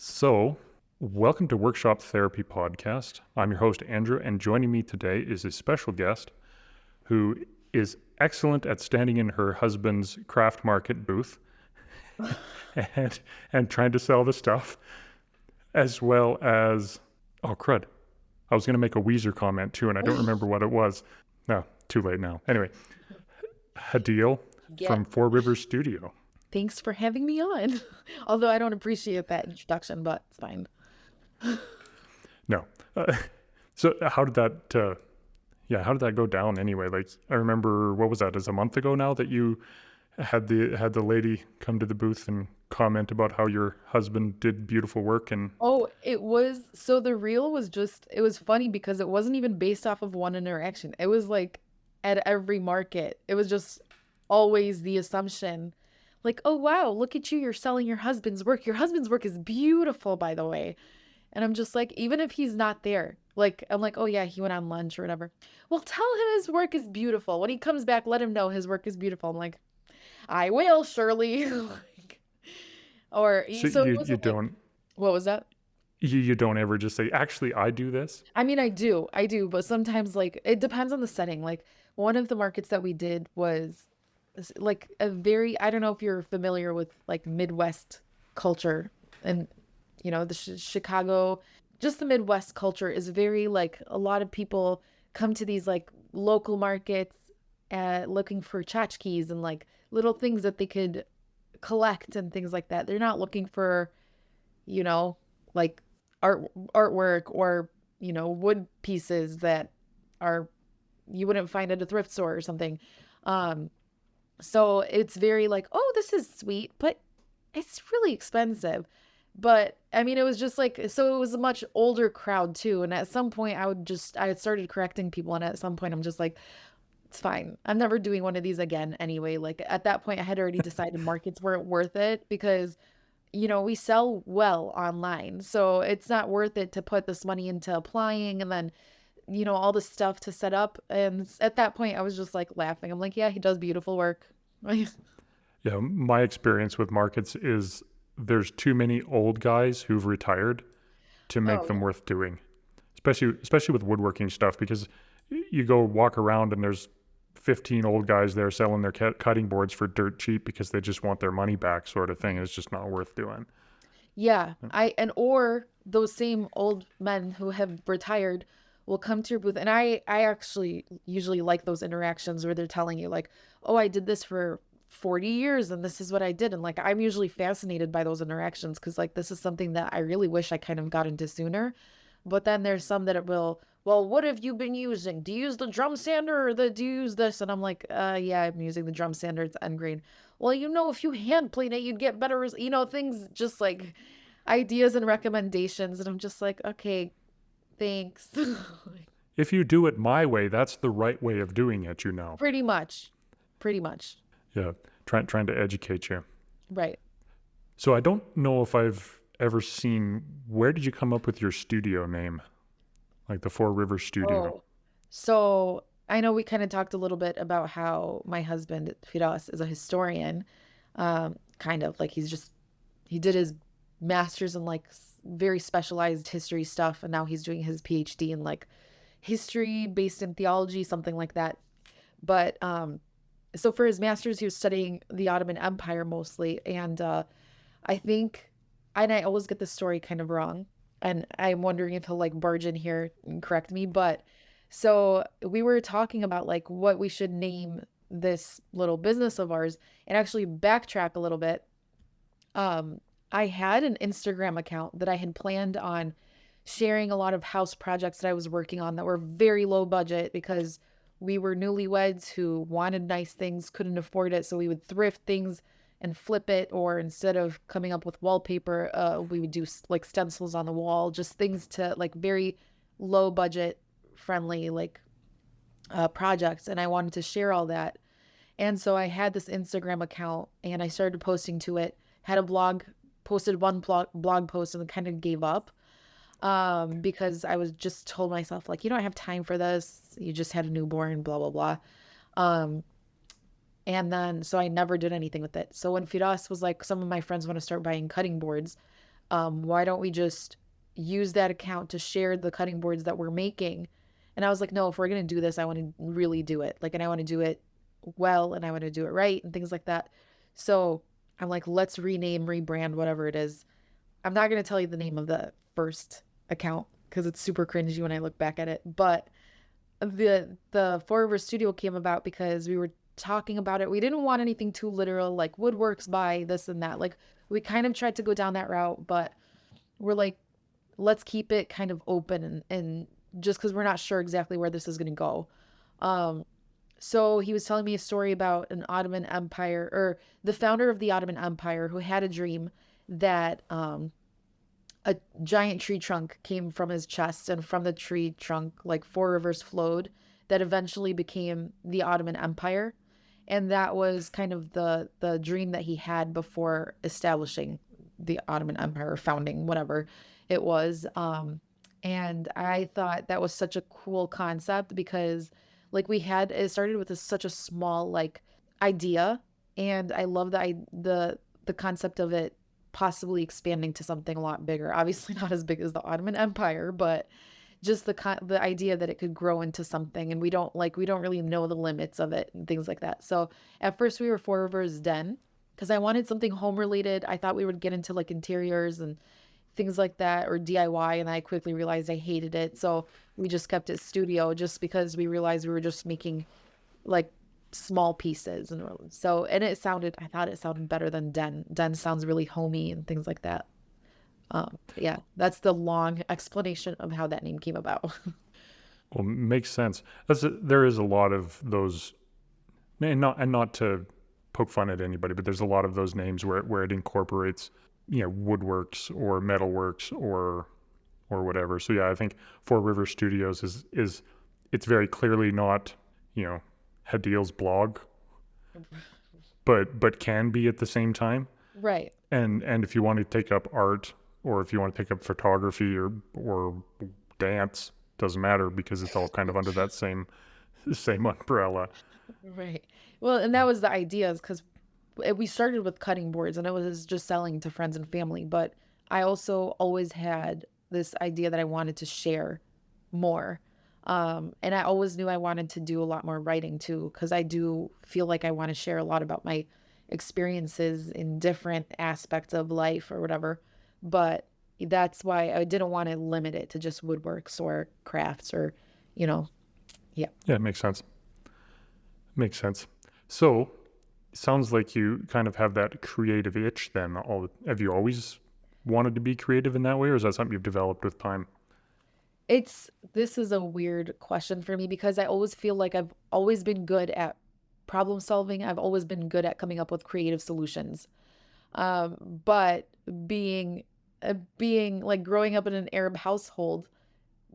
So, welcome to Workshop Therapy Podcast. I'm your host, Andrew, and joining me today is a special guest who is excellent at standing in her husband's craft market booth and, and trying to sell the stuff, as well as, oh, crud. I was going to make a Weezer comment too, and I don't remember what it was. No, too late now. Anyway, Hadeel Get from Four Rivers Studio. Thanks for having me on. Although I don't appreciate that introduction, but it's fine. No. So, how did that go down anyway? Like, I remember, what was that? Is a month ago now that you had the lady come to the booth and comment about how your husband did beautiful work and Oh, the reel was it was funny because it wasn't even based off of one interaction. It was like at every market. It was just always the assumption, like, oh wow, look at you, you're selling your husband's work. Your husband's work is beautiful, by the way. And I'm just like, even if he's not there, like, I'm like, oh yeah, he went on lunch or whatever. Well, tell him his work is beautiful. When he comes back, let him know his work is beautiful. I'm like, I will, Shirley. Like, so so it you wasn't like, what was that? you don't ever just say, actually, I do this. I mean, I do, but sometimes like it depends on the setting. Like one of the markets that we did was like a very, I don't know if you're familiar with like Midwest culture and the Chicago, just the Midwest culture is very like a lot of people come to these like local markets looking for tchotchkes and like little things that they could collect and things like that. They're not looking for, you know, like artwork or, wood pieces that are you wouldn't find at a thrift store or something. Um, so it's very like, oh, this is sweet, but it's really expensive. But I mean, it was just like, so it was a much older crowd too. And at some point, I had started correcting people. And at some point, I'm just like, it's fine. I'm never doing one of these again anyway. Like at that point, I had already decided markets weren't worth it because, we sell well online. So it's not worth it to put this money into applying and then, all this stuff to set up. And at that point, I was just like laughing. I'm like, yeah, he does beautiful work. Yeah, my experience with markets is there's too many old guys who've retired to make Oh, them yeah. worth doing, especially with woodworking stuff, because you go walk around and there's 15 old guys there selling their cutting boards for dirt cheap because they just want their money back, sort of thing. It's just not worth doing. Yeah, or those same old men who have retired will come to your booth, and I actually usually like those interactions where they're telling you like, "Oh, I did this for 40 years and this is what I did." And like I'm usually fascinated by those interactions because like this is something that I really wish I kind of got into sooner. But then there's some that it will, well, what have you been using? Do you use the drum sander or do you use this? And I'm like, yeah, I'm using the drum sander. It's end grain. Well, if you hand plane it, you'd get better, things just like ideas and recommendations. And I'm just like, okay, thanks. If you do it my way, that's the right way of doing it. Pretty much. Pretty much. Yeah, trying to educate you. Right. So I don't know if I've ever seen, where did you come up with your studio name? Like the Four Rivers Studio. Oh, so I know we kind of talked a little bit about how my husband, Firas, is a historian. Kind of like he did his master's in like very specialized history stuff, and now he's doing his PhD in like history based in theology, something like that. But so for his master's, he was studying the Ottoman Empire mostly, and I think, and I always get the story kind of wrong, and I'm wondering if he'll like barge in here and correct me. But so we were talking about like what we should name this little business of ours, and actually backtrack a little bit. I had an Instagram account that I had planned on sharing a lot of house projects that I was working on that were very low budget because we were newlyweds who wanted nice things, couldn't afford it. So we would thrift things and flip it, or instead of coming up with wallpaper, we would do like stencils on the wall, just things to like very low budget friendly, like projects. And I wanted to share all that. And so I had this Instagram account and I started posting to it, had a blog, posted one blog post and then kind of gave up because I was just told myself like, you don't have time for this. You just had a newborn, blah, blah, blah. Um, and then, so I never did anything with it. So when Firas was like, some of my friends want to start buying cutting boards, Why don't we just use that account to share the cutting boards that we're making? And I was like, no, if we're going to do this, I want to really do it. Like, and I want to do it well, and I want to do it right and things like that. So I'm like, let's rename, rebrand, whatever it is. I'm not going to tell you the name of the first account because it's super cringy when I look back at it. But the Four Rivers Studio came about because we were talking about it. We didn't want anything too literal, like woodworks by this and that. Like we kind of tried to go down that route, but we're like, let's keep it kind of open and just because we're not sure exactly where this is going to go. Um, so he was telling me a story about an Ottoman Empire or the founder of the Ottoman Empire who had a dream that a giant tree trunk came from his chest, and from the tree trunk, like four rivers flowed that eventually became the Ottoman Empire. And that was kind of the dream that he had before establishing the Ottoman Empire, founding, whatever it was. And I thought that was such a cool concept because like we had it started with such a small like idea, and I love the concept of it possibly expanding to something a lot bigger. Obviously not as big as the Ottoman Empire, but just the idea that it could grow into something, and we don't really know the limits of it and things like that. So at first we were Four Rivers Den because I wanted something home related. I thought we would get into like interiors and things like that or DIY, and I quickly realized I hated it. So we just kept it studio just because we realized we were just making like small pieces. And so and I thought it sounded better than Den. Den sounds really homey and things like that. Yeah, that's the long explanation of how that name came about. Well, makes sense. There is a lot of those, and not to poke fun at anybody, but there's a lot of those names where it incorporates, woodworks or metalworks or whatever. So yeah, I think Four River Studios is it's very clearly not, you know, Hadeel's blog, but can be at the same time. Right. And if you want to take up art, or if you want to take up photography or dance, doesn't matter because it's all kind of under that same umbrella. Right. Well, and that was the idea is because we started with cutting boards and it was just selling to friends and family. But I also always had this idea that I wanted to share more. And I always knew I wanted to do a lot more writing too, because I do feel like I want to share a lot about my experiences in different aspects of life or whatever. But that's why I didn't want to limit it to just woodworks or crafts or, you know, yeah. Yeah, it makes sense. Makes sense. So, sounds like you kind of have that creative itch then. Have you always wanted to be creative in that way, or is that something you've developed with time? This is a weird question for me because I always feel like I've always been good at problem solving. I've always been good at coming up with creative solutions. But being like growing up in an Arab household,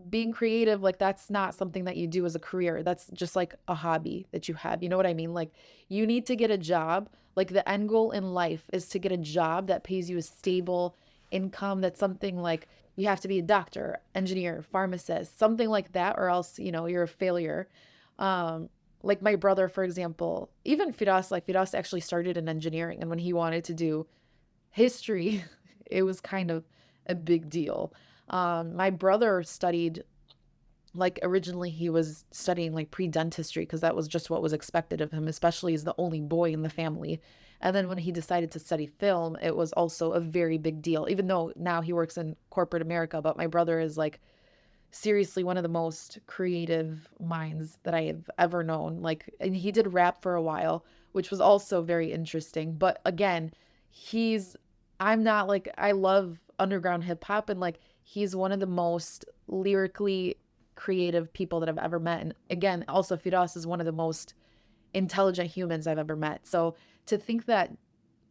being creative, like that's not something that you do as a career. That's just like a hobby that you have. You know what I mean? Like you need to get a job. Like the end goal in life is to get a job that pays you a stable income. That's something like you have to be a doctor, engineer, pharmacist, something like that, or else, you're a failure. Like my brother, for example, even Firas, like Firas actually started in engineering, and when he wanted to do history, it was kind of a big deal. My brother studied, like originally he was studying like pre-dentistry because that was just what was expected of him, especially as the only boy in the family. And then when he decided to study film, it was also a very big deal, even though now he works in corporate America. But my brother is like seriously one of the most creative minds that I have ever known. Like, and he did rap for a while, which was also very interesting. But again, he's, I'm not like, I love underground hip hop, and like, he's one of the most lyrically creative people that I've ever met. And again, also Firas is one of the most intelligent humans I've ever met. So to think that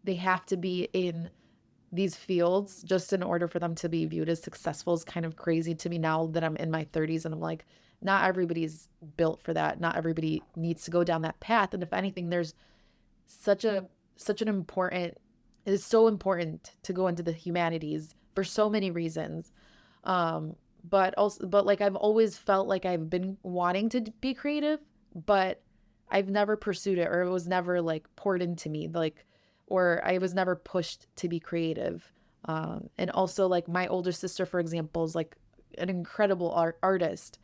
they have to be in these fields just in order for them to be viewed as successful is kind of crazy to me now that I'm in my 30s, and I'm like, not everybody's built for that. Not everybody needs to go down that path. And if anything, there's such an important, it is so important to go into the humanities for so many reasons. But like I've always felt like I've been wanting to be creative, but I've never pursued it, or it was never like poured into me, like, or I was never pushed to be creative. And also like my older sister, for example, is like an incredible artist,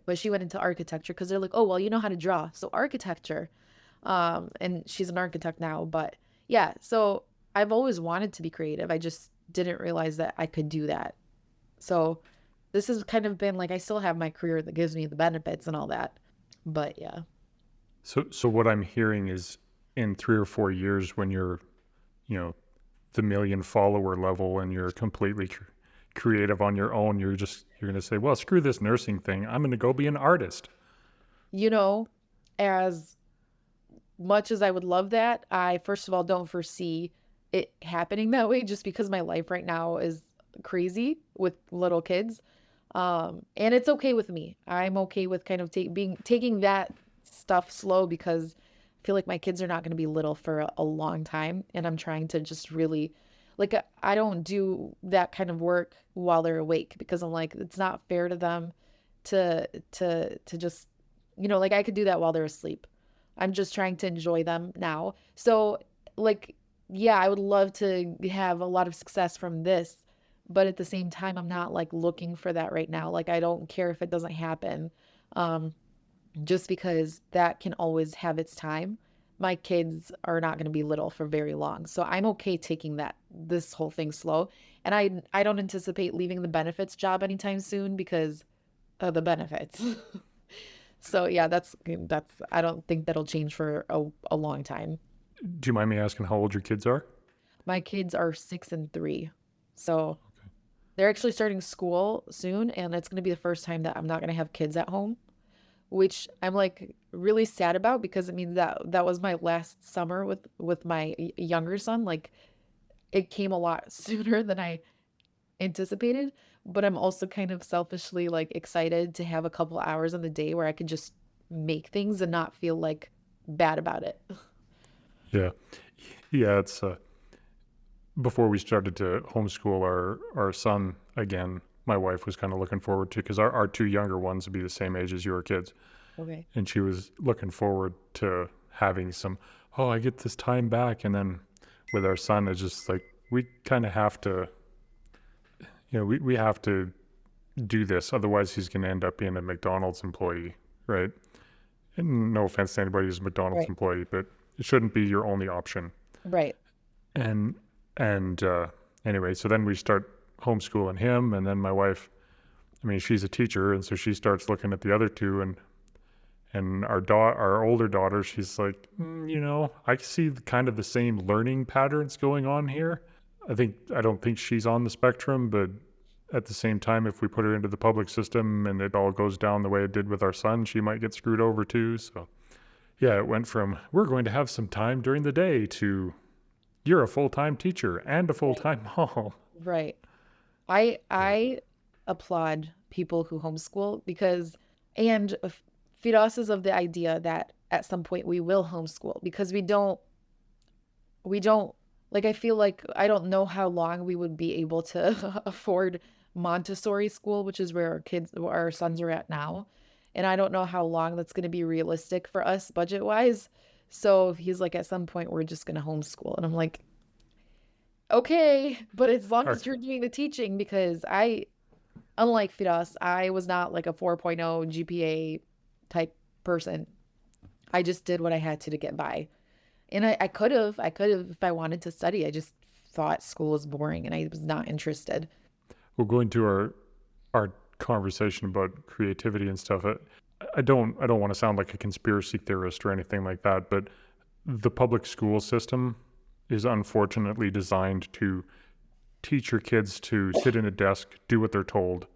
but she went into architecture because they're like, oh, well, you know how to draw. So architecture. And she's an architect now, but yeah, so I've always wanted to be creative. I just didn't realize that I could do that. So this has kind of been like I still have my career that gives me the benefits and all that. But yeah. So what I'm hearing is in 3 or 4 years when you're, you know, the million follower level and you're completely creative on your own, you're going to say, well, screw this nursing thing. I'm going to go be an artist. You know, as much as I would love that, I first of all don't foresee it happening that way just because my life right now is crazy with little kids. And it's okay with me. I'm okay with kind of taking that stuff slow because I feel like my kids are not going to be little for a long time, and I'm trying to just really like I don't do that kind of work while they're awake because I'm like it's not fair to them to just like I could do that while they're asleep. I'm just trying to enjoy them now. So like yeah, I would love to have a lot of success from this, but at the same time I'm not like looking for that right now. Like I don't care if it doesn't happen. Um just because that can always have its time. My kids are not going to be little for very long. So I'm okay taking this whole thing slow. And I don't anticipate leaving the benefits job anytime soon because of the benefits. So yeah, that's I don't think that'll change for a long time. Do you mind me asking how old your kids are? My kids are 6 and 3. So they're actually starting school soon, and it's going to be the first time that I'm not going to have kids at home, which I'm like really sad about because it means that was my last summer with my younger son. Like it came a lot sooner than I anticipated, but I'm also kind of selfishly like excited to have a couple hours in the day where I could just make things and not feel like bad about it. Yeah. Yeah, it's before we started to homeschool our son again, my wife was kind of looking forward to because our two younger ones would be the same age as your kids. Okay. And she was looking forward to having some, oh, I get this time back. And then with our son, it's just like we kind of have to, we have to do this. Otherwise, he's going to end up being a McDonald's employee, right? And no offense to anybody who's a McDonald's Right. employee, but it shouldn't be your only option. Right. And and anyway, so then we start homeschooling him, and then my wife, I mean, she's a teacher, and so she starts looking at the other two, and our older daughter, she's like, I see kind of the same learning patterns going on here. I don't think she's on the spectrum, but at the same time, if we put her into the public system and it all goes down the way it did with our son, she might get screwed over too. So yeah, it went from we're going to have some time during the day to you're a full-time teacher and a Right. full-time mom. Right. I Yeah. I applaud people who homeschool because and Firas is of the idea that at some point we will homeschool because we don't like I feel like I don't know how long we would be able to afford Montessori school, which is where our sons are at now. And I don't know how long that's going to be realistic for us budget wise. So he's like, at some point, we're just going to homeschool. And I'm like, okay, but as long Our, as you're doing the teaching, because unlike Firas, I was not like a 4.0 GPA type person. I just did what I had to get by. And I could have if I wanted to study. I just thought school was boring and I was not interested. we'll go into our conversation about creativity and stuff. I don't want to sound like a conspiracy theorist or anything like that, but the public school system is unfortunately designed to teach your kids to sit in a desk, do what they're told,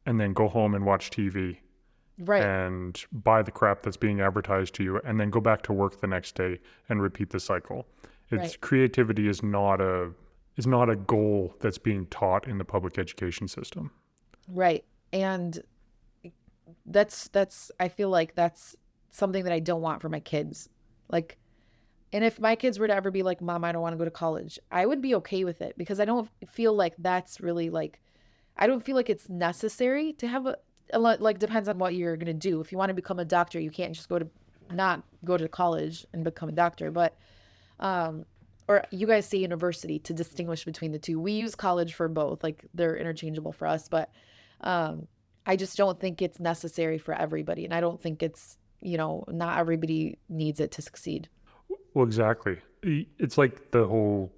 and then go home and watch TV Right, and buy the crap that's being advertised to you and then go back to work the next day and repeat the cycle. It's right, creativity is not a goal that's being taught in the public education system. right. And that's I feel like that's something that I don't want for my kids. Like, and if my kids were to ever be like, "Mom, I don't want to go to college," I would be okay with it because I don't feel like that's really like I don't feel like it's necessary to have a lot like depends on what you're gonna do. If you want to become a doctor, you can't just not go to college and become a doctor. But um or you guys say university to distinguish between the two. We use college for both, like they're interchangeable for us, but um, I just don't think it's necessary for everybody. And I don't think it's, not everybody needs it to succeed. Well, exactly. It's like the whole,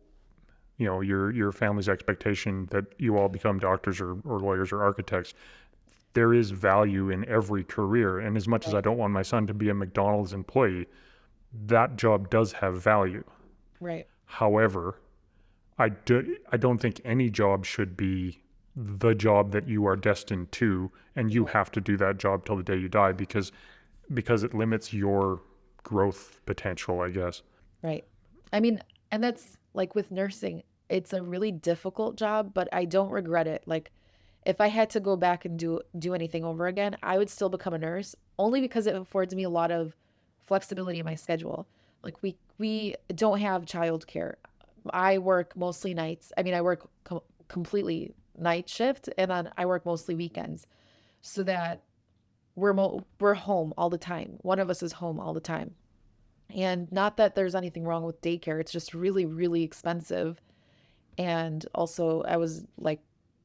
your family's expectation that you all become doctors or lawyers or architects. There is value in every career. And as much as I Right. don't want my son to be a McDonald's employee, that job does have value. Right. However, I don't think any job should be the job that you are destined to, and you Right. have to do that job till the day you die because it limits your growth potential, I guess. Right. I mean, and that's like with nursing, it's a really difficult job, but I don't regret it. Like if I had to go back and do anything over again, I would still become a nurse only because it affords me a lot of flexibility in my schedule. Like we don't have childcare. I work mostly nights. I mean, I work completely night shift and then I work mostly weekends so that we're home all the time. One of us is home all the time. And not that there's anything wrong with daycare, it's just really, really expensive. And also, I was like,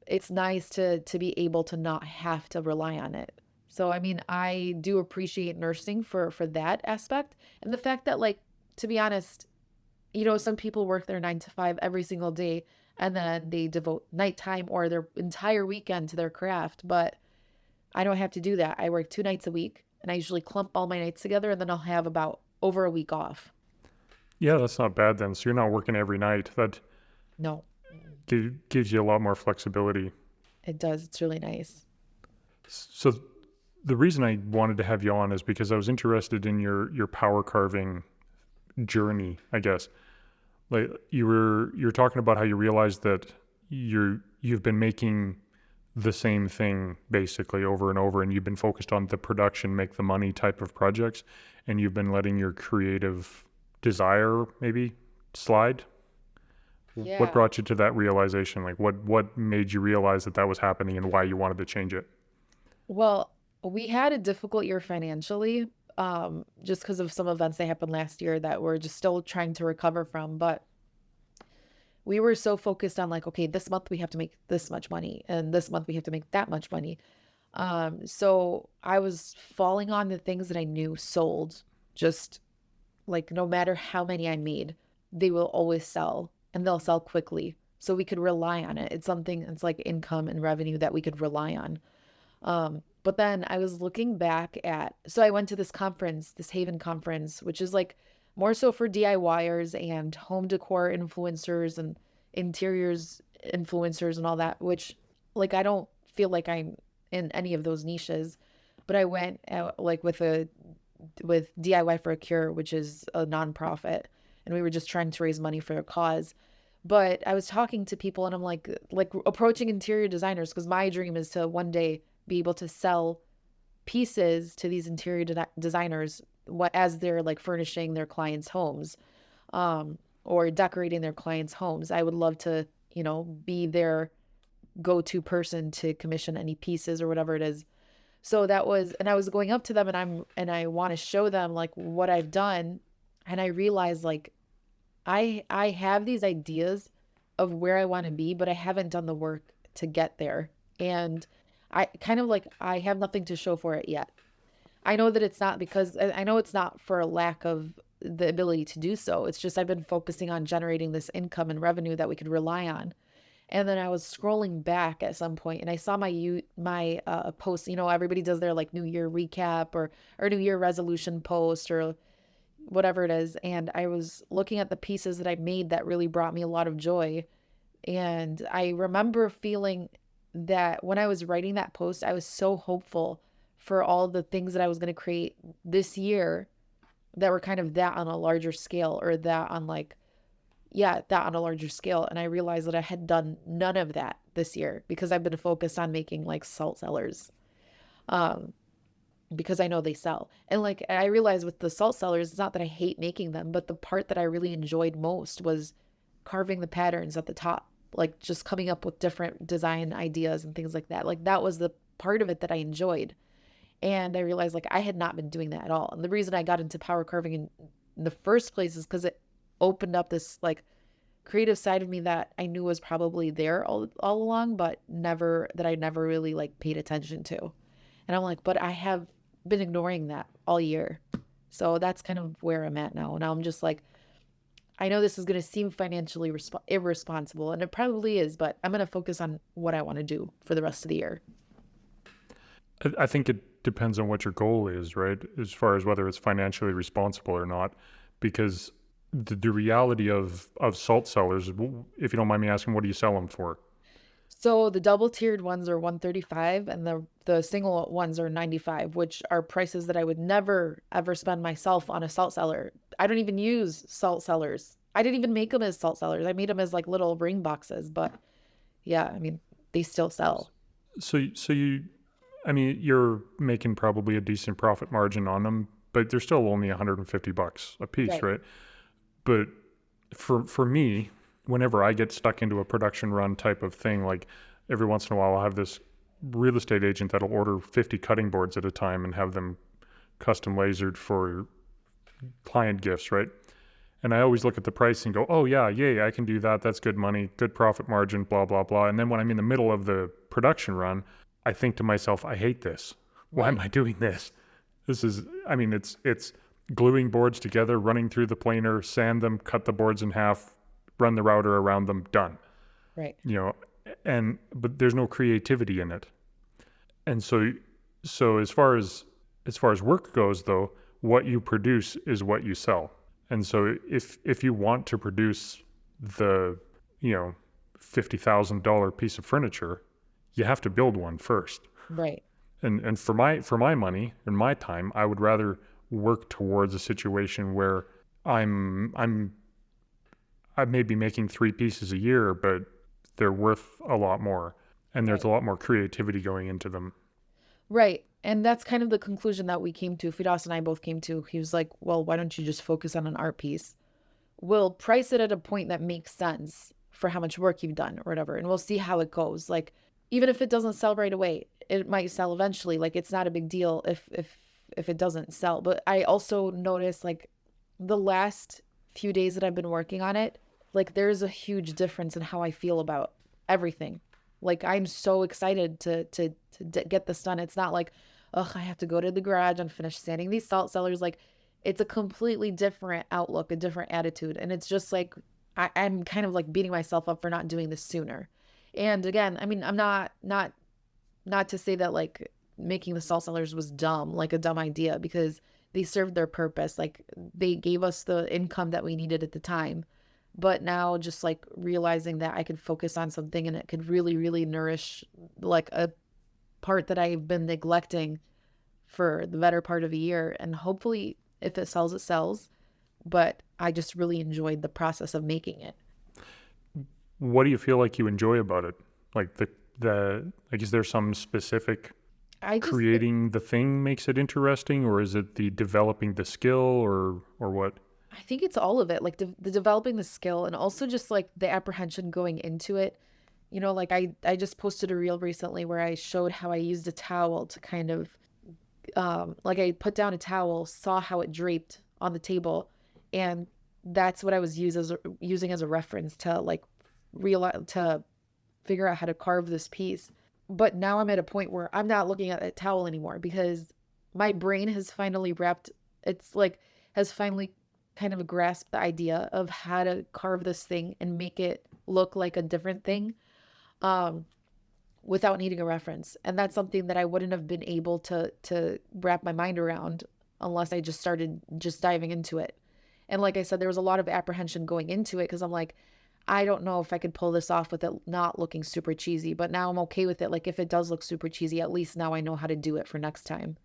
it's nice to be able to not have to rely on it. So, I mean, I do appreciate nursing for that aspect. And the fact that, like, to be honest, some people work their 9 to 5 every single day and then they devote nighttime or their entire weekend to their craft. But I don't have to do that. I work 2 nights a week and I usually clump all my nights together and then I'll have about over a week off. Yeah, that's not bad then. So you're not working every night. That No. Mm-mm. gives you a lot more flexibility. It does. It's really nice. So the reason I wanted to have you on is because I was interested in your power carving journey, I guess. Like you're talking about how you realized that you've been making the same thing basically over and over, and you've been focused on the production, make the money type of projects, and you've been letting your creative desire maybe slide. What Yeah. brought you to that realization? Like what made you realize that that was happening and why you wanted to change it? Well, we had a difficult year financially, just because of some events that happened last year that we're just still trying to recover from. But we were so focused on like, okay, this month we have to make this much money, and this month we have to make that much money. So I was falling on the things that I knew sold, just like no matter how many I made, they will always sell and they'll sell quickly. So we could rely on it. It's something it's like income and revenue that we could rely on. But then I was looking back at, so I went to this conference, this Haven conference, which is like more so for DIYers and home decor influencers and interiors influencers and all that, which like I don't feel like I'm in any of those niches. But I went out like with DIY for a Cure, which is a nonprofit, and we were just trying to raise money for a cause. But I was talking to people and I'm like approaching interior designers because my dream is to one day be able to sell pieces to these interior designers what as they're like furnishing their clients' homes or decorating their clients' homes. I would love to, be their go-to person to commission any pieces or whatever it is. So that was, and I was going up to them and I want to show them like what I've done. And I realized like I have these ideas of where I want to be, but I haven't done the work to get there. And I kind of like I have nothing to show for it yet. I know that it's not because I know it's not for a lack of the ability to do so. It's just I've been focusing on generating this income and revenue that we could rely on. And then I was scrolling back at some point and I saw my post, everybody does their like New Year recap or New Year resolution post or whatever it is. And I was looking at the pieces that I made that really brought me a lot of joy. And I remember feeling that when I was writing that post, I was so hopeful for all the things that I was going to create this year that were kind of that on a larger scale or that on like, yeah, that on a larger scale. And I realized that I had done none of that this year because I've been focused on making like salt cellars. Um, because I know they sell. And like I realized with the salt cellars, it's not that I hate making them, but the part that I really enjoyed most was carving the patterns at the top, like just coming up with different design ideas and things like that. Like that was the part of it that I enjoyed. And I realized like I had not been doing that at all. And the reason I got into power carving in the first place is because it opened up this like creative side of me that I knew was probably there all along, but that I never really like paid attention to. And I'm like, but I have been ignoring that all year. So that's kind of where I'm at now. Now I'm just like, I know this is going to seem financially irresponsible, and it probably is, but I'm going to focus on what I want to do for the rest of the year. I think it depends on what your goal is, right? As far as whether it's financially responsible or not, because the reality of salt cellars, if you don't mind me asking, what do you sell them for? So the double tiered ones are 135 and the single ones are 95, which are prices that I would never ever spend myself on a salt cellar. I don't even use salt cellars. I didn't even make them as salt cellars. I made them as like little ring boxes, but yeah, I mean, they still sell. So you, I mean, you're making probably a decent profit margin on them, but they're still only $150 a piece, Right. right? But for me, whenever I get stuck into a production run type of thing, like every once in a while, I'll have this real estate agent that'll order 50 cutting boards at a time and have them custom lasered for client gifts, right? And I always look at the price and go, oh yeah, yay, I can do that. That's good money, good profit margin, blah, blah, blah. And then when I'm in the middle of the production run, I think to myself, I hate this. Why am Right. I doing this? This is, I mean, it's gluing boards together, running through the planer, sand them, cut the boards in half, run the router around them, done. Right. You know, and but there's no creativity in it. And so as far as work goes though, what you produce is what you sell. And so if you want to produce the, you know, $50,000 piece of furniture, you have to build one first. Right. And for my money and my time, I would rather work towards a situation where I'm I may be making three pieces a year, but they're worth a lot more, and there's Right. a lot more creativity going into them. Right. And that's kind of the conclusion that we came to. Fidas and I both came to. He was like, well, why don't you just focus on an art piece? We'll price it at a point that makes sense for how much work you've done or whatever. And we'll see how it goes. Like, even if it doesn't sell right away, it might sell eventually. Like, it's not a big deal if it doesn't sell. But I also noticed like the last few days that I've been working on it, like there's a huge difference in how I feel about everything. Like I'm so excited to get this done. It's not like, ugh, I have to go to the garage and finish sanding these salt cellars. Like it's a completely different outlook, a different attitude. And it's just like I'm kind of like beating myself up for not doing this sooner. And again, I mean, I'm not to say that like making the salt cellars was dumb, like a dumb idea, because they served their purpose. Like they gave us the income that we needed at the time. But now just like realizing that I could focus on something and it could really, really nourish like a part that I've been neglecting for the better part of a year. And hopefully if it sells, it sells. But I just really enjoyed the process of making it. What do you feel like you enjoy about it? Like the like, is there some specific I just creating the thing makes it interesting, or is it the developing the skill, or what? I think it's all of it, like the developing the skill and also just like the apprehension going into it. You know, like I just posted a reel recently where I showed how I used a towel to kind of like I put down a towel, saw how it draped on the table, and that's what I was using as a reference to like realize to figure out how to carve this piece. But now I'm at a point where I'm not looking at that towel anymore because my brain has finally wrapped it's like has finally kind of grasped the idea of how to carve this thing and make it look like a different thing um without needing a reference. And that's something that I wouldn't have been able to wrap my mind around unless I just started just diving into it. And like I said, there was a lot of apprehension going into it because I'm like, I don't know if I could pull this off with it not looking super cheesy, but now I'm okay with it. Like if it does look super cheesy, at least now I know how to do it for next time.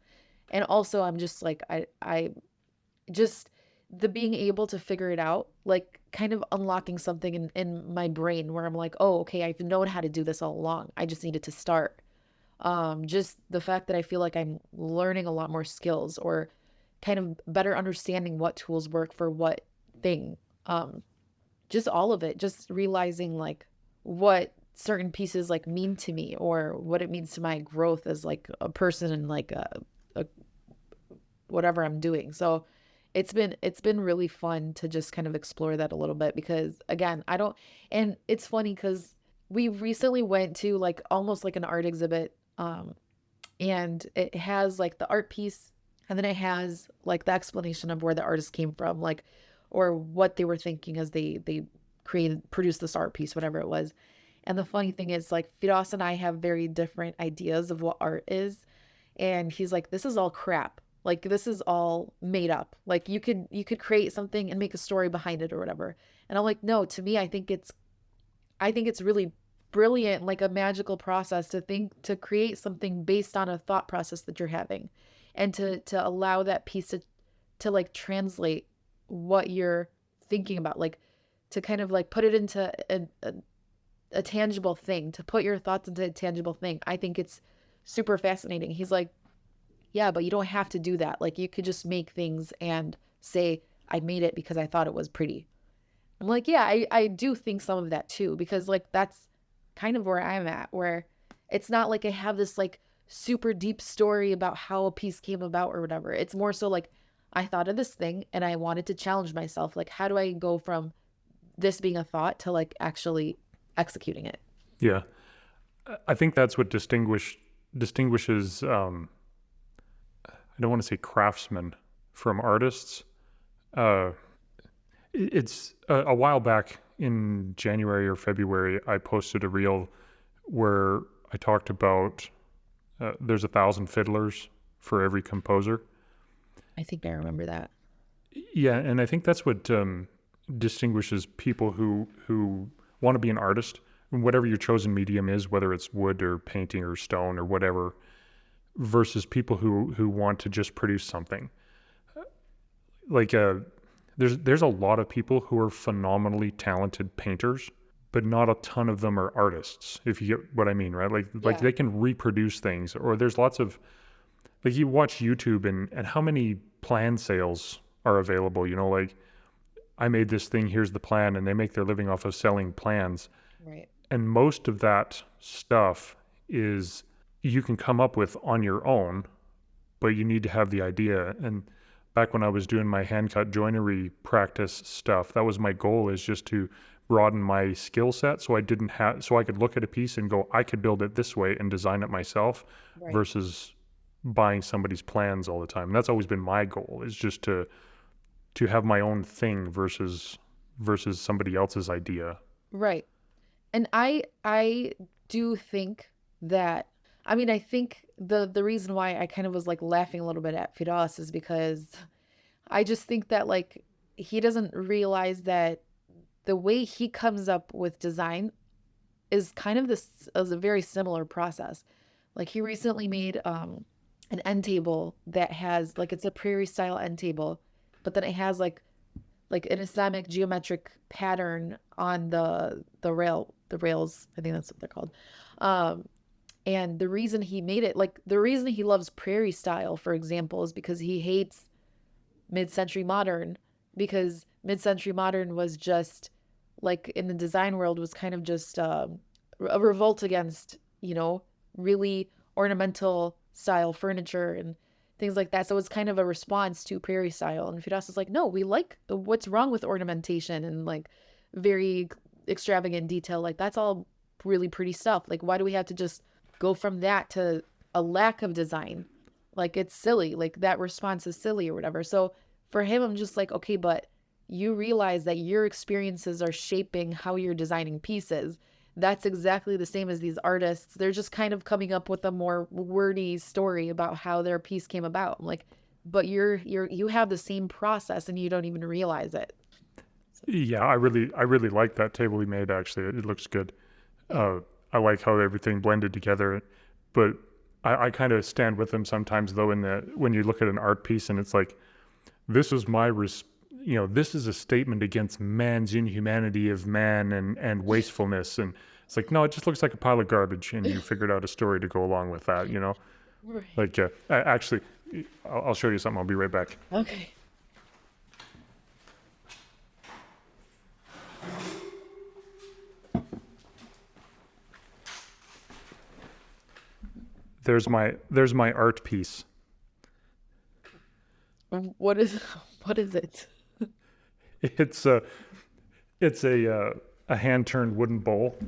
And also I'm just like I just the being able to figure it out, like kind of unlocking something in my brain where I'm like, oh, okay, I've known how to do this all along. I just needed to start. Just the fact that I feel like I'm learning a lot more skills or kind of better understanding what tools work for what thing. Just all of it, just realizing like what certain pieces like mean to me or what it means to my growth as like a person and like a whatever I'm doing. So it's been really fun to just kind of explore that a little bit because again, I don't and it's funny because we recently went to like almost like an art exhibit, and it has like the art piece and then it has like the explanation of where the artist came from, like or what they were thinking as they produced this art piece, whatever it was. And the funny thing is like Firas and I have very different ideas of what art is, and he's like, this is all crap, like this is all made up, like you could create something and make a story behind it or whatever. And I'm like, no, to me I think it's really brilliant, like a magical process to think to create something based on a thought process that you're having, and to allow that piece to like translate what you're thinking about, like to kind of like put it into a tangible thing, to put your thoughts into a tangible thing. I think it's super fascinating. He's like, yeah, but you don't have to do that. Like you could just make things and say, I made it because I thought it was pretty. I'm like, yeah, I do think some of that too, because like that's kind of where I'm at, where it's not like I have this like super deep story about how a piece came about or whatever. It's more so like I thought of this thing and I wanted to challenge myself. Like, how do I go from this being a thought to like actually executing it? Yeah. I think that's what distinguishes I don't want to say craftsmen from artists. Uh, it's a while back in January or February, I posted a reel where I talked about there's 1,000 fiddlers for every composer. I think I remember that. Yeah, and I think that's what distinguishes people who want to be an artist, whatever your chosen medium is, whether it's wood or painting or stone or whatever, versus people who want to just produce something. Like there's a lot of people who are phenomenally talented painters, but not a ton of them are artists, if you get what I mean, right? Like Yeah. they can reproduce things, or there's lots of, like, you watch YouTube and how many plan sales are available, like, I made this thing, here's the plan, and they make their living off of selling plans. Right. And most of that stuff is you can come up with on your own, but you need to have the idea. And back when I was doing my hand cut joinery practice stuff, that was my goal, is just to broaden my skill set so I could look at a piece and go, I could build it this way and design it myself Right. versus buying somebody's plans all the time. And that's always been my goal, is just to have my own thing versus somebody else's idea. Right. And I do think that, I mean, I think the reason why I kind of was like laughing a little bit at Firas is because I just think that like he doesn't realize that the way he comes up with design is kind of this is a very similar process. Like he recently made an end table that has like it's a prairie style end table, but then it has like an Islamic geometric pattern on the rails. I think that's what they're called. Um, and the reason he made it, like the reason he loves prairie style, for example, is because he hates mid-century modern, because mid-century modern was just like in the design world was kind of just a revolt against, really ornamental style furniture and things like that. So it's kind of a response to prairie style. And Firas is like, no, we like what's wrong with ornamentation and like very extravagant detail. Like that's all really pretty stuff. Like why do we have to just go from that to a lack of design? Like it's silly. Like that response is silly or whatever. So for him, I'm just like, okay, but you realize that your experiences are shaping how you're designing pieces. That's exactly the same as these artists. They're just kind of coming up with a more wordy story about how their piece came about. I'm like, but you have the same process and you don't even realize it. So, Yeah, I really like that table he made. Actually, it looks good. yeah. I like how everything blended together, but I kind of stand with him sometimes, though, in the when you look at an art piece and it's like, this is this is a statement against man's inhumanity of man and wastefulness, and it's like, no, it just looks like a pile of garbage, and you figured out a story to go along with that. Right. Like, actually, I'll show you something. I'll be right back. Okay. There's my art piece. What is What is it? It's a it's a hand turned wooden bowl,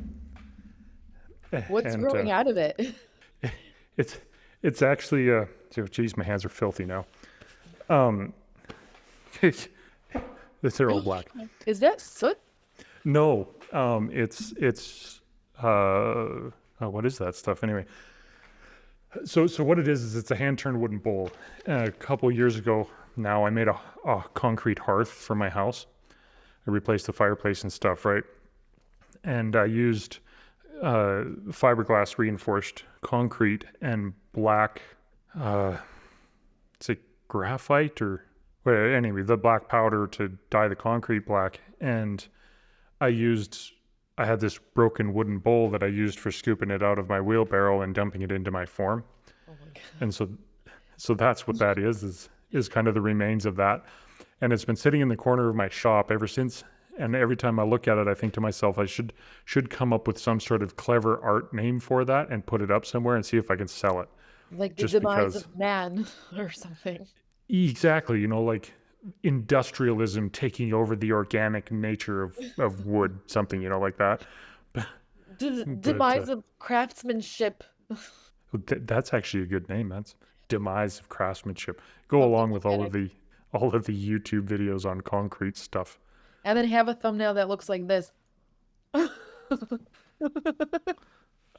What's and growing out of it? it's it's actually geez, my hands are filthy now. Um, they're all black. Is that soot? No, it's what is that stuff anyway? So what it is it's a hand turned wooden bowl. A couple years ago now, I made a concrete hearth for my house. I replaced the fireplace and stuff, right? And I used fiberglass reinforced concrete and black, uh, it's a graphite or well, anyway, the black powder to dye the concrete black. And I used, I had this broken wooden bowl that I used for scooping it out of my wheelbarrow and dumping it into my form. Oh my God. And so that's what that is kind of the remains of that. And it's been sitting in the corner of my shop ever since. And every time I look at it, I think to myself, I should come up with some sort of clever art name for that and put it up somewhere and see if I can sell it. Like the Just demise because, of man or something. exactly, like industrialism taking over the organic nature of wood, something, like that. But Demise of craftsmanship that's actually a good name. That's demise of craftsmanship. Go of the along with organic. all of the YouTube videos on concrete stuff. And then have a thumbnail that looks like this.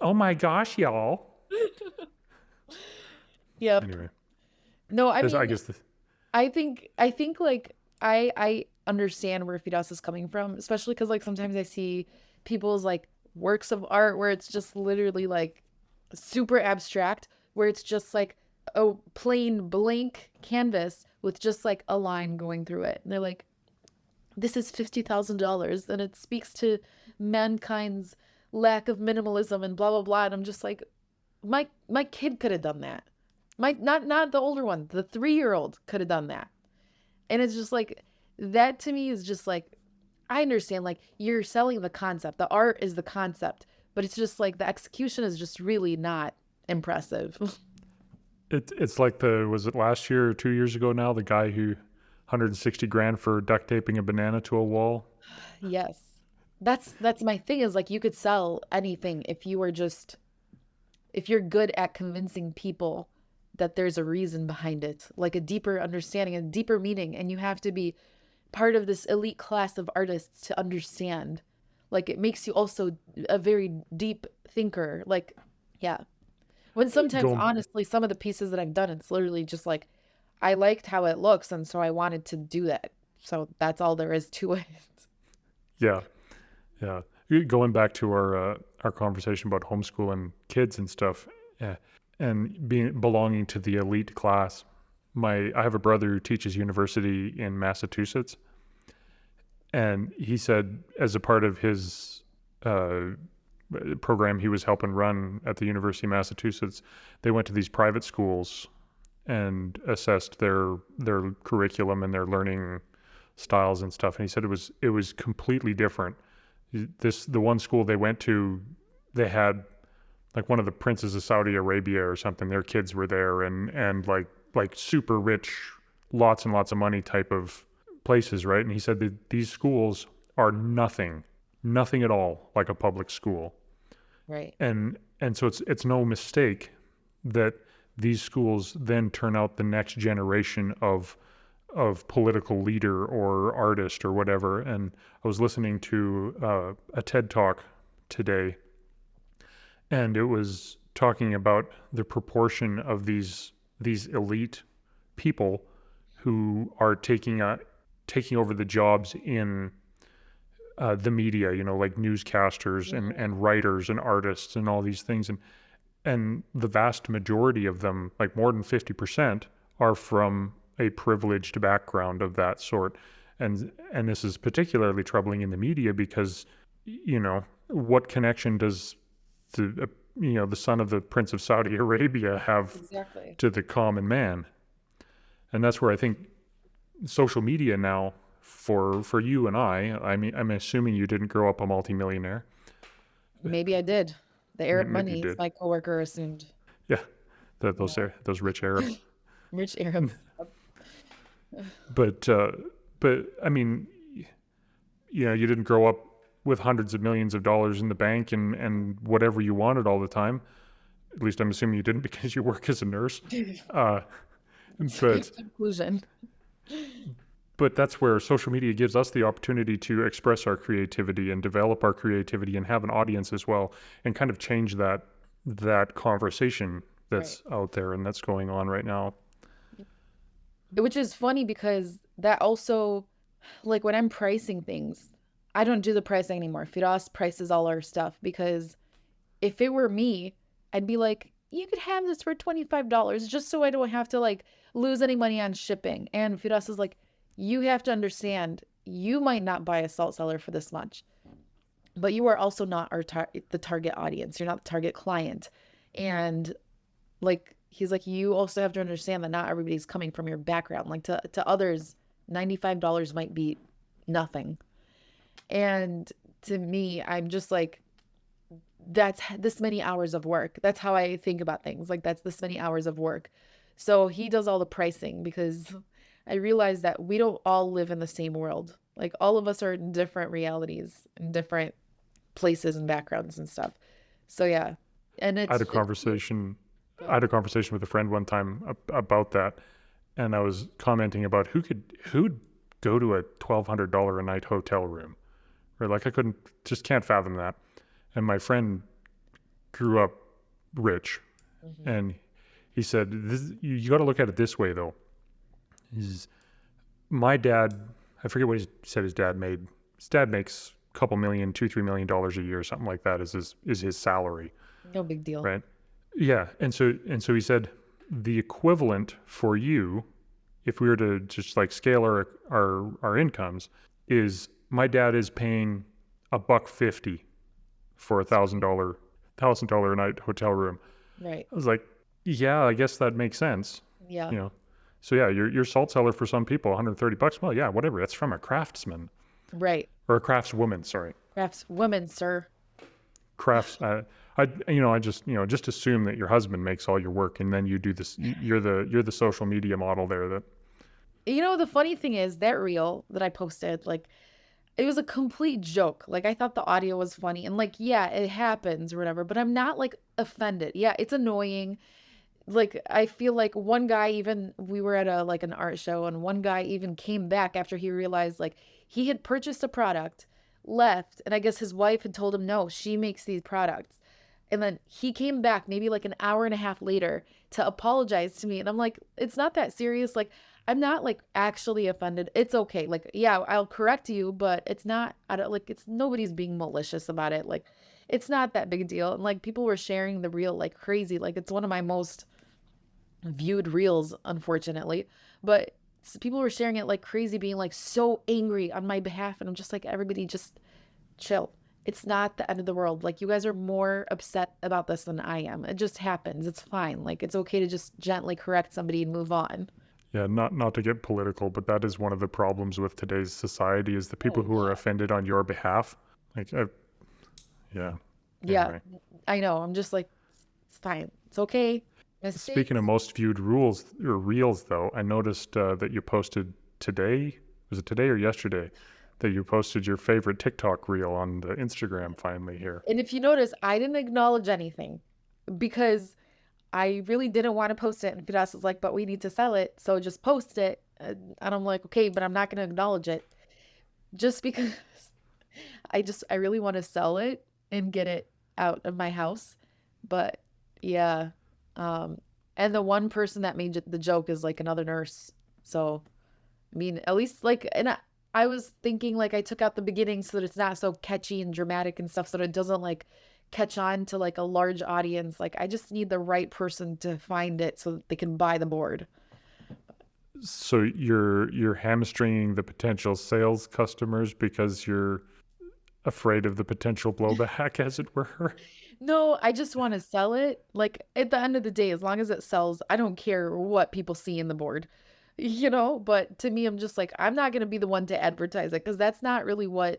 Oh my gosh, y'all. Yep. Anyway, No, I I mean, guess this, I think like I understand where Fidas is coming from, especially because like sometimes I see people's like works of art where it's just literally like super abstract, where it's just like a plain blank canvas with just like a line going through it. And they're like, this is $50,000 and it speaks to mankind's lack of minimalism and blah blah blah. And I'm just like, my kid could have done that. My not the older one, the 3-year-old could have done that. And it's just like that to me is just like I understand like you're selling the concept. The art is the concept, but it's just like the execution is just really not impressive. it's like was it last year or 2 years ago now, the guy who 160 grand for duct taping a banana to a wall. Yes. That's my thing is like you could sell anything if you were just if you're good at convincing people that there's a reason behind it, like a deeper understanding, a deeper meaning, and you have to be part of this elite class of artists to understand. Like it makes you also a very deep thinker. Like, yeah. When sometimes, Going, honestly, some of the pieces that I've done, it's literally just like I liked how it looks, and so I wanted to do that. So that's all there is to it. yeah, yeah. Going back to our conversation about homeschooling kids and stuff, yeah, and belonging to the elite class. I have a brother who teaches university in Massachusetts, and he said as a part of his uh, program he was helping run at the University of Massachusetts, they went to these private schools and assessed their curriculum and their learning styles and stuff. And he said it was completely different. The one school they went to, they had like one of the princes of Saudi Arabia or something. Their kids were there, and like super rich, lots and lots of money type of places, right? And he said that these schools are nothing at all like a public school. Right. And so it's no mistake that these schools then turn out the next generation of political leader or artist or whatever. And I was listening to a TED talk today, and it was talking about the proportion of these elite people who are taking over the jobs in the media, like newscasters Mhm. and writers and artists and all these things. And the vast majority of them, like more than 50%, are from a privileged background of that sort. And this is particularly troubling in the media because, what connection does the son of the Prince of Saudi Arabia have Exactly. to the common man? And that's where I think social media now for you and I mean, I'm assuming you didn't grow up a multimillionaire. Maybe I did. The Arab Maybe you money, did. my coworker assumed. Yeah, Yeah. those rich Arabs. Rich Arabs. But I mean, you didn't grow up with hundreds of millions of dollars in the bank and whatever you wanted all the time. At least I'm assuming you didn't because you work as a nurse. Uh, Same but conclusion. but that's where social media gives us the opportunity to express our creativity and develop our creativity and have an audience as well, and kind of change that conversation Right. that's out there and that's going on right now. Which is funny because that also, like when I'm pricing things, I don't do the pricing anymore. Firas prices all our stuff because if it were me, I'd be like, you could have this for $25 just so I don't have to like lose any money on shipping. And Firas is like, you have to understand, you might not buy a salt cellar for this much, but you are also not the target audience. You're not the target client. And like he's like, you also have to understand that not everybody's coming from your background. Like to others, $95 might be nothing. And to me, I'm just like, that's this many hours of work. That's how I think about things. Like that's this many hours of work. So he does all the pricing because I realize that we don't all live in the same world. Like all of us are in different realities and different places and backgrounds and stuff. So yeah. And I had a it's cool. conversation. Go I ahead. had a conversation with a friend one time about that, and I was commenting about who'd go to a $1,200 a night hotel room, or like I couldn't just can't fathom that. And my friend grew up rich, Hmm. and he said, you got to look at it this way though. He's my dad. I forget what he said his dad made. His dad makes a couple million, $2-3 million a year, something like that. Is his salary, No big deal. right? Yeah, and so he said the equivalent for you, if we were to just like scale our incomes, is my dad is paying $1.50 for a It's crazy. $1,000 a night hotel room. Right. I was like, yeah, I guess that makes sense, Yeah. you know. So yeah, your salt cellar for some people, $130. Well, yeah, whatever. That's from a craftsman Right. or a craftswoman. Sorry, Crafts women, sir. crafts. I just assume that your husband makes all your work, and then you do this. You're the social media model there. That The funny thing is that reel that I posted, like, it was a complete joke. Like, I thought the audio was funny and, like, yeah, it happens or whatever, but I'm not like offended. Yeah, it's annoying. Like, I feel like one guy even, we were at a like an art show, and one guy even came back after he realized like he had purchased a product, left, and I guess his wife had told him, no, she makes these products. And then he came back maybe like an hour and a half later to apologize to me. And I'm like, it's not that serious. Like, I'm not like actually offended. It's okay. Like, yeah, I'll correct you, but it's not, I don't like, it's nobody's being malicious about it. Like, it's not that big a deal. And like, people were sharing the reel like crazy. Like, it's one of my most viewed reels, unfortunately. But people were sharing it like crazy, being like so angry on my behalf. And I'm just like, everybody just chill. It's not the end of the world. Like, you guys are more upset about this than I am. It just happens. It's fine. Like, it's okay to just gently correct somebody and move on. yeah, not to get political, but that is one of the problems with today's society is the people Oh, who are yeah. offended on your behalf. Like, yeah. Yeah, Anyway, I know. I'm just like, it's fine. It's okay. speaking of Mistakes. most viewed rules or reels, though, I noticed that you posted today. Was it today or yesterday? That you posted your favorite TikTok reel on the Instagram finally here. And if you notice, I didn't acknowledge anything because I really didn't want to post it. And Firas was like, but we need to sell it. So just post it. And I'm like, okay, but I'm not going to acknowledge it just because I really want to sell it and get it out of my house. But yeah. Um, and the one person that made the joke is like another nurse. So, I mean, at least like, and I was thinking like I took out the beginning so that it's not so catchy and dramatic and stuff, so that it doesn't like catch on to like a large audience. Like, I just need the right person to find it so that they can buy the board. So you're hamstringing the potential sales customers because you're afraid of the potential blowback, as it were. No, I just want to sell it. Like at the end of the day, as long as it sells, I don't care what people see in the board, But to me, I'm just like, I'm not going to be the one to advertise it because that's not really when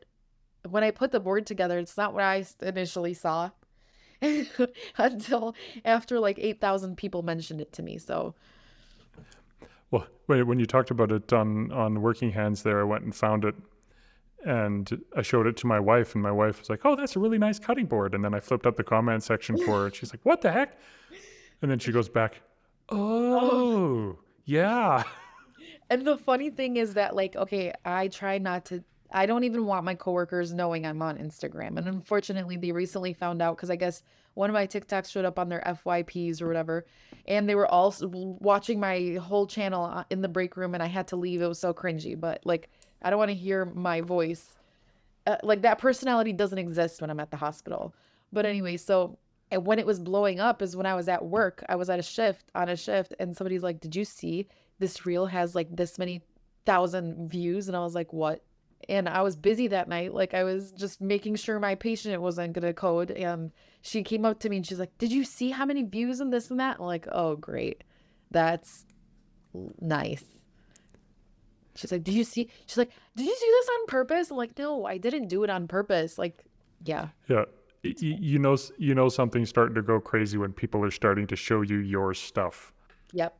I put the board together, it's not what I initially saw until after like 8,000 people mentioned it to me. So, Well, when you talked about it on Working Hands there, I went and found it and I showed it to my wife, and my wife was like, "Oh, that's a really nice cutting board." And then I flipped up the comment section for her, and she's like, "What the heck?" And then she goes back, Oh. "Oh, yeah." And the funny thing is that, like, okay, I try not to, I don't even want my coworkers knowing I'm on Instagram. And unfortunately, they recently found out because I guess one of my TikToks showed up on their FYPs or whatever. And they were all watching my whole channel in the break room, and I had to leave. It was so cringy. But, like, I don't want to hear my voice. Like, that personality doesn't exist when I'm at the hospital. But anyway, so and when it was blowing up is when I was at work. I was at a shift on a shift, and somebody's like, "Did you see this reel has like this many thousand views?" And I was like, "What?" And I was busy that night. Like, I was just making sure my patient wasn't gonna code. And she came up to me and she's like, "Did you see how many views and this and that?" I'm like, "Oh, great. That's nice." She's like, "Did you see?" She's like, "Did you do this on purpose?" I'm like, "No, I didn't do it on purpose." Like, yeah. Yeah. You know something's starting to go crazy when people are starting to show you your stuff. Yep.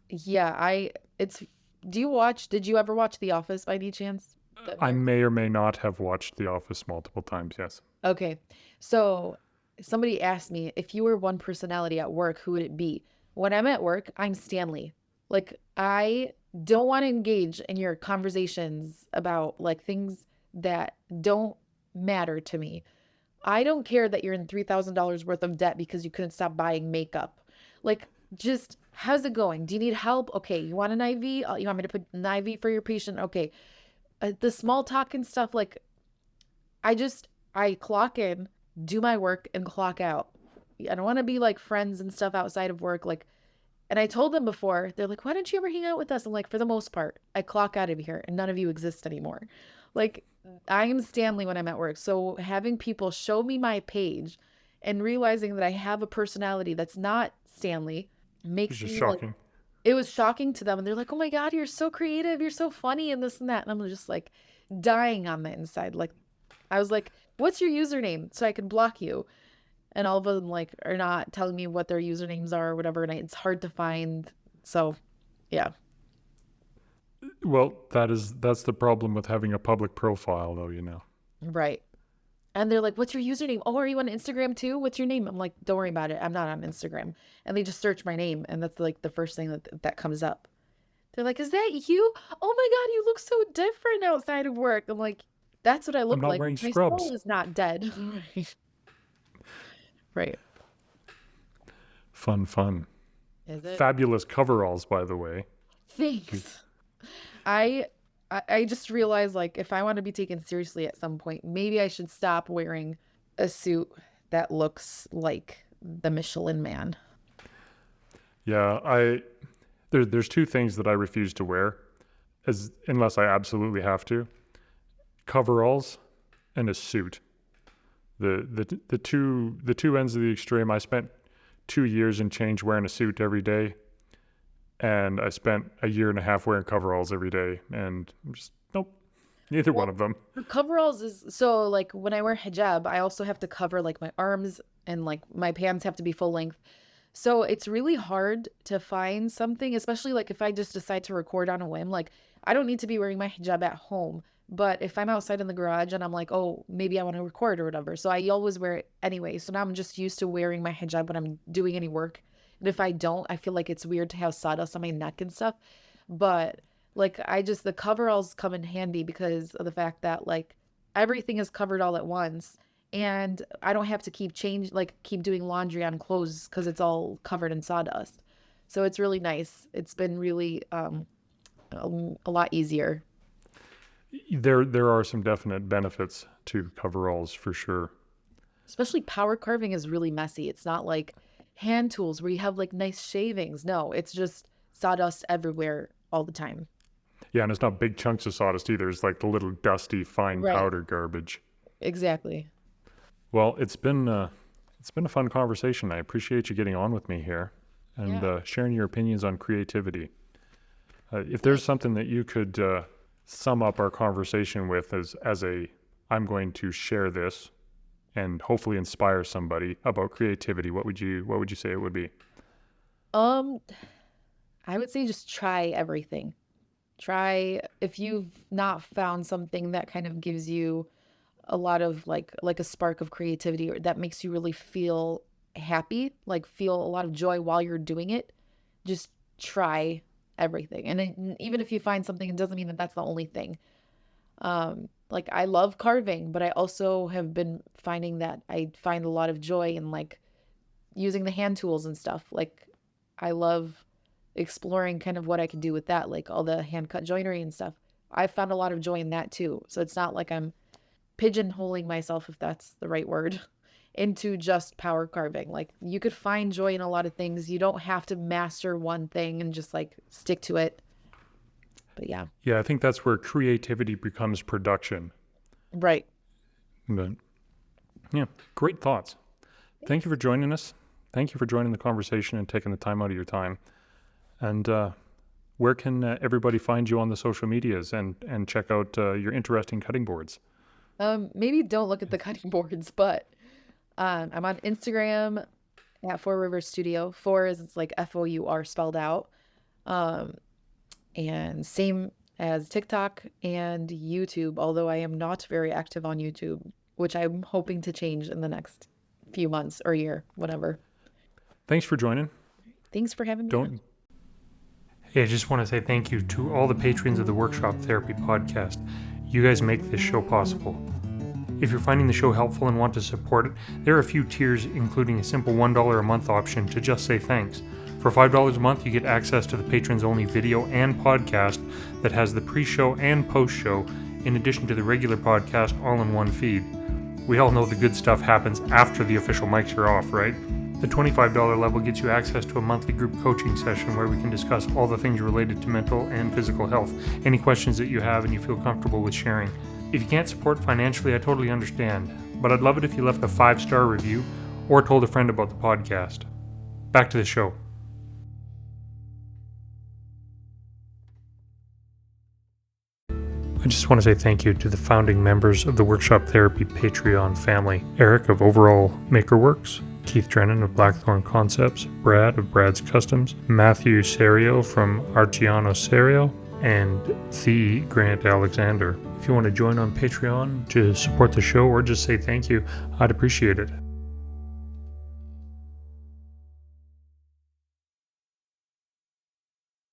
Yeah, it's did you ever watch The Office by any chance? The I American. may or may not have watched The Office multiple times, yes. Okay. So somebody asked me, if you were one personality at work, who would it be? When I'm at work, I'm Stanley. Like, I don't want to engage in your conversations about like things that don't matter to me. I don't care that you're in $3,000 worth of debt because you couldn't stop buying makeup. Like, just how's it going? Do you need help? Okay, you want an IV? You want me to put an IV for your patient? Okay. The small talk and stuff, like, I clock in, do my work, and clock out. I don't want to be like friends and stuff outside of work. Like, and I told them before, they're like, "Why don't you ever hang out with us?" I'm like, "For the most part, I clock out of here and none of you exist anymore." Like, I am Stanley when I'm at work. So having people show me my page and realizing that I have a personality that's not Stanley It's makes just me like, shocking. it was shocking to them. And they're like, "Oh my God, you're so creative. You're so funny and this and that." And I'm just like dying on the inside. Like, I was like, "What's your username so I can block you?" And all of them like are not telling me what their usernames are or whatever, and it's hard to find. So, yeah. Well, that's the problem with having a public profile, though, you know. Right. And they're like, "What's your username? Oh, are you on Instagram too? What's your name?" I'm like, "Don't worry about it. I'm not on Instagram." And they just search my name, and that's like the first thing that comes up. They're like, "Is that you? Oh my God, you look so different outside of work." I'm like, "That's what I I'm look not like. wearing My soul scrubs. is not dead." Right. Fun, fun. Is it? Fabulous coveralls, by the way. Thanks. I I just realized, like, if I want to be taken seriously at some point, maybe I should stop wearing a suit that looks like the Michelin Man. Yeah, there's two things that I refuse to wear, as unless I absolutely have to: coveralls and a suit. The two ends of the extreme. I spent 2 years and change wearing a suit every day, and I spent a year and a half wearing coveralls every day, and I'm just nope, neither one Well, of them. for coveralls is so, like, when I wear hijab, I also have to cover like my arms, and like my pants have to be full length. So it's really hard to find something, especially like if I just decide to record on a whim. Like, I don't need to be wearing my hijab at home, but if I'm outside in the garage and I'm like, "Oh, maybe I want to record or whatever." So I always wear it anyway. So now I'm just used to wearing my hijab when I'm doing any work. And if I don't, I feel like it's weird to have sawdust on my neck and stuff. But like, the coveralls come in handy because of the fact that like everything is covered all at once, and I don't have to keep doing laundry on clothes because it's all covered in sawdust. So it's really nice. It's been really a lot easier. There are some definite benefits to coveralls for sure. Especially power carving is really messy. It's not like hand tools where you have like nice shavings. No, it's just sawdust everywhere all the time. Yeah, and it's not big chunks of sawdust either. It's like the little dusty, fine Right. powder garbage. Exactly. Well, it's been a fun conversation. I appreciate you getting on with me here and Yeah. sharing your opinions on creativity. If there's Thanks. something that you could sum up our conversation with as a I'm going to share this and hopefully inspire somebody about creativity, what would you say it would be? Um, I would say just try everything. Try if you've not found something that kind of gives you a lot of like a spark of creativity or that makes you really feel happy, like feel a lot of joy while you're doing it, just try everything. And even if you find something, it doesn't mean that that's the only thing. Like I love carving, but I also have been finding that I find a lot of joy in like using the hand tools and stuff. Like I love exploring kind of what I can do with that, like all the hand cut joinery and stuff. I found a lot of joy in that too. So it's not like I'm pigeonholing myself, if that's the right word, into just power carving. Like you could find joy in a lot of things. You don't have to master one thing and just like stick to it. But yeah. Yeah, I think that's where creativity becomes production. Right. But yeah, great thoughts. Thank you for joining us. Thank you for joining the conversation and taking the time out of your time. And where can everybody find you on the social medias and check out your interesting cutting boards? Maybe don't look at the cutting boards, but I'm on Instagram at Four Rivers Studio. Four is it's like FOUR spelled out. And same as TikTok and YouTube, although I am not very active on YouTube, which I'm hoping to change in the next few months or year, whatever. Thanks for joining. Thanks for having me on. Hey, I just want to say thank you to all the patrons of the Workshop Therapy podcast. You guys make this show possible. If you're finding the show helpful and want to support it, there are a few tiers, including a simple $1 a month option to just say thanks. For $5 a month, you get access to the patrons-only video and podcast that has the pre-show and post-show, in addition to the regular podcast all in one feed. We all know the good stuff happens after the official mics are off, right? The $25 level gets you access to a monthly group coaching session where we can discuss all the things related to mental and physical health, any questions that you have and you feel comfortable with sharing. If you can't support financially, I totally understand, but I'd love it if you left a 5-star review or told a friend about the podcast. Back to the show. I just want to say thank you to the founding members of the Workshop Therapy Patreon family. Eric of Overall Makerworks, Keith Drennan of Blackthorn Concepts, Brad of Brad's Customs, Matthew Serio from Arciano Serio, and the Grant Alexander. If you want to join on Patreon to support the show or just say thank you, I'd appreciate it.